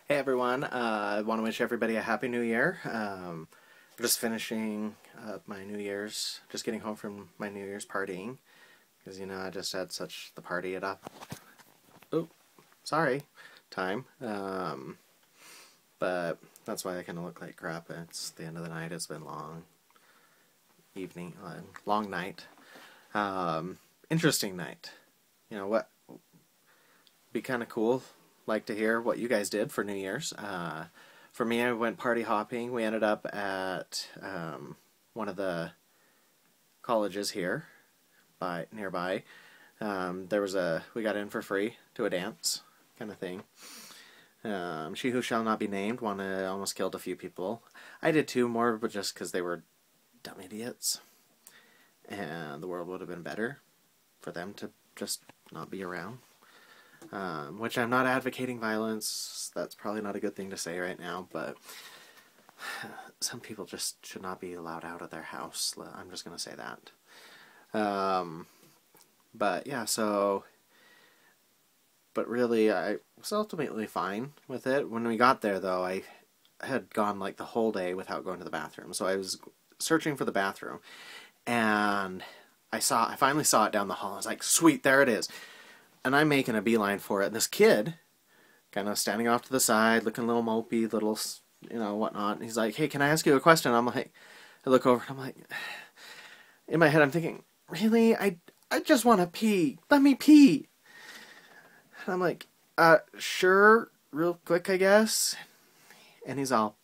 Hey everyone, I want to wish everybody a Happy New Year. Just finishing my New Year's, just getting home from my New Year's partying, because I just had such the party it up. Oh, sorry, time. But that's why I kind of look like crap. It's the end of the night, it's been long evening, long night. Interesting night. What, be kind of cool. Like to hear what you guys did for New Year's. For me, I went party hopping. We ended up at one of the colleges here, nearby. We got in for free to a dance kind of thing. She who shall not be named almost killed a few people. I did too, more, but just because they were dumb idiots, and the world would have been better for them to just not be around. Which I'm not advocating violence. That's probably not a good thing to say right now, but some people just should not be allowed out of their house. I'm just going to say that. But yeah, but really, I was ultimately fine with it. When we got there, though, I had gone like the whole day without going to the bathroom. So I was searching for the bathroom, and I finally saw it down the hall. I was like, sweet, there it is. And I'm making a beeline for it, and this kid, kind of standing off to the side, looking a little mopey, little, whatnot. And he's like, hey, can I ask you a question? I'm like, I look over, and I'm like, in my head, I'm thinking, really? I just want to pee. Let me pee. And I'm like, sure, real quick, I guess. And he's all,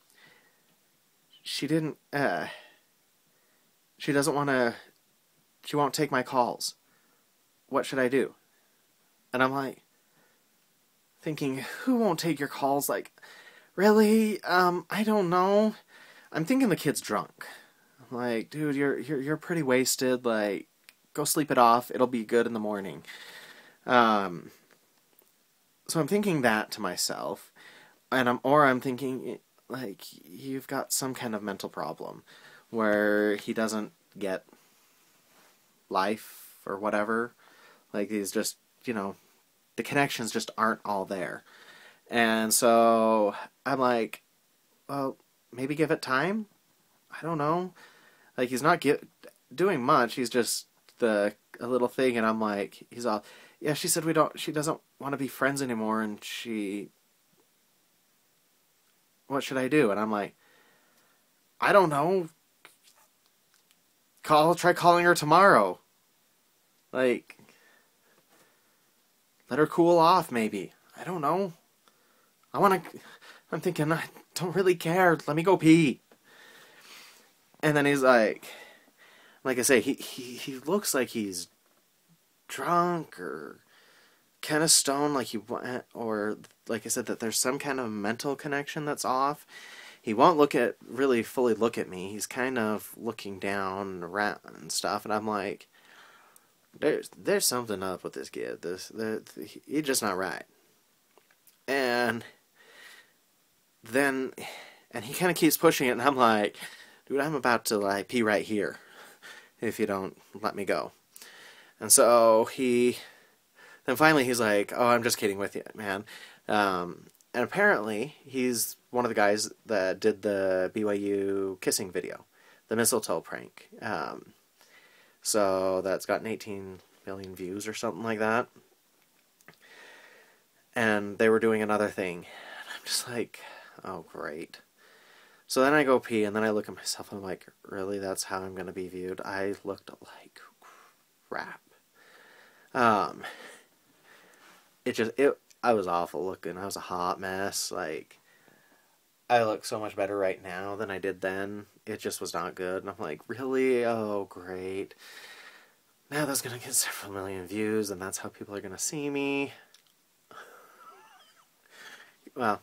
she doesn't want to, she won't take my calls. What should I do? And I'm like, thinking, who won't take your calls? Like, really? I don't know. I'm thinking the kid's drunk. I'm like, dude, you're pretty wasted. Like, go sleep it off. It'll be good in the morning. So I'm thinking that to myself, and I'm thinking, like, you've got some kind of mental problem where he doesn't get life or whatever. Like, he's just, the connections just aren't all there. And so I'm like, well, maybe give it time? I don't know. Like, he's not doing much. He's just a little thing. And I'm like, he's all, yeah, she said she doesn't want to be friends anymore. And what should I do? And I'm like, I don't know. Try calling her tomorrow. Like, let her cool off, maybe. I don't know. I'm thinking, I don't really care. Let me go pee. And then he's like I say, he looks like he's drunk or kind of stoned, or like I said, that there's some kind of mental connection that's off. He won't really fully look at me. He's kind of looking down and around and stuff, and I'm like, there's something up with this kid. He's just not right. And he kind of keeps pushing it, and I'm like, dude, I'm about to like pee right here if you don't let me go. And so then finally he's like, oh, I'm just kidding with you, man. And apparently he's one of the guys that did the BYU kissing video, the mistletoe prank. So that's gotten 18 million views or something like that. And they were doing another thing. And I'm just like, oh, great. So then I go pee, and then I look at myself, and I'm like, really? That's how I'm going to be viewed? I looked like crap. I was awful looking. I was a hot mess. Like, I look so much better right now than I did then. It just was not good. And I'm like, really? Oh, great. Now that's going to get several million views, and that's how people are going to see me. Well,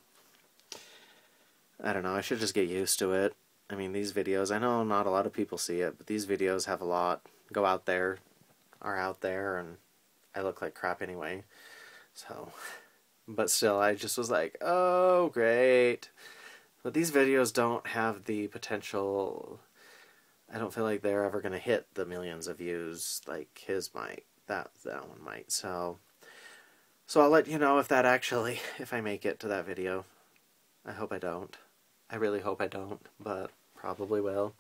I don't know. I should just get used to it. I mean, these videos, I know not a lot of people see it, but these videos have a lot are out there, and I look like crap anyway. So, but still, I just was like, oh, great. But these videos don't have the potential. I don't feel like they're ever going to hit the millions of views like his might. That one might. So I'll let you know if I make it to that video. I hope I don't. I really hope I don't, but probably will.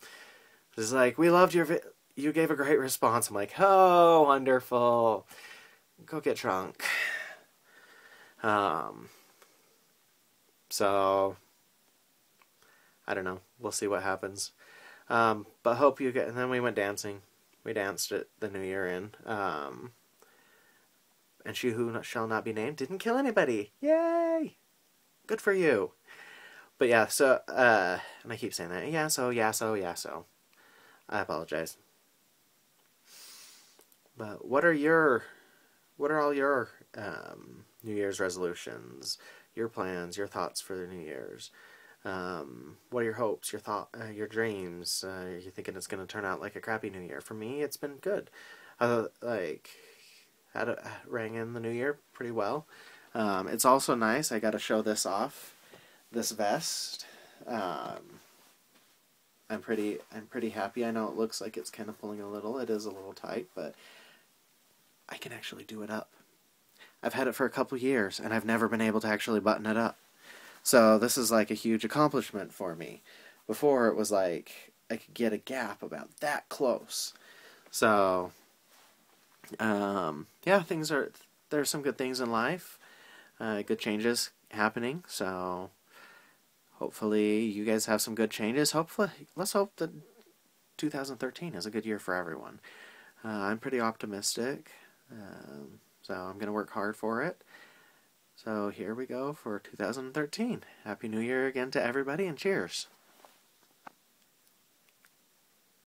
It's like, we loved you gave a great response. I'm like, oh, wonderful. Go get drunk. So, I don't know. We'll see what happens. But hope you get... And then we went dancing. We danced at the New Year in. And she who shall not be named didn't kill anybody. Yay! Good for you. But yeah, so, and I keep saying that. Yeah, so. I apologize. But what are all your New Year's resolutions, your plans, your thoughts for the New Year's? What are your hopes, your dreams? Are you thinking it's going to turn out like a crappy New Year? For me, it's been good. Rang in the New Year pretty well. It's also nice. I got to show this off. This vest. I'm pretty happy. I know it looks like it's kind of pulling a little. It is a little tight, but I can actually do it up. I've had it for a couple years, and I've never been able to actually button it up. So this is like a huge accomplishment for me. Before, it was like I could get a gap about that close. So, yeah, there's some good things in life. Good changes happening. So, hopefully you guys have some good changes. Let's hope that 2013 is a good year for everyone. I'm pretty optimistic. So I'm going to work hard for it. So here we go for 2013. Happy New Year again to everybody, and cheers.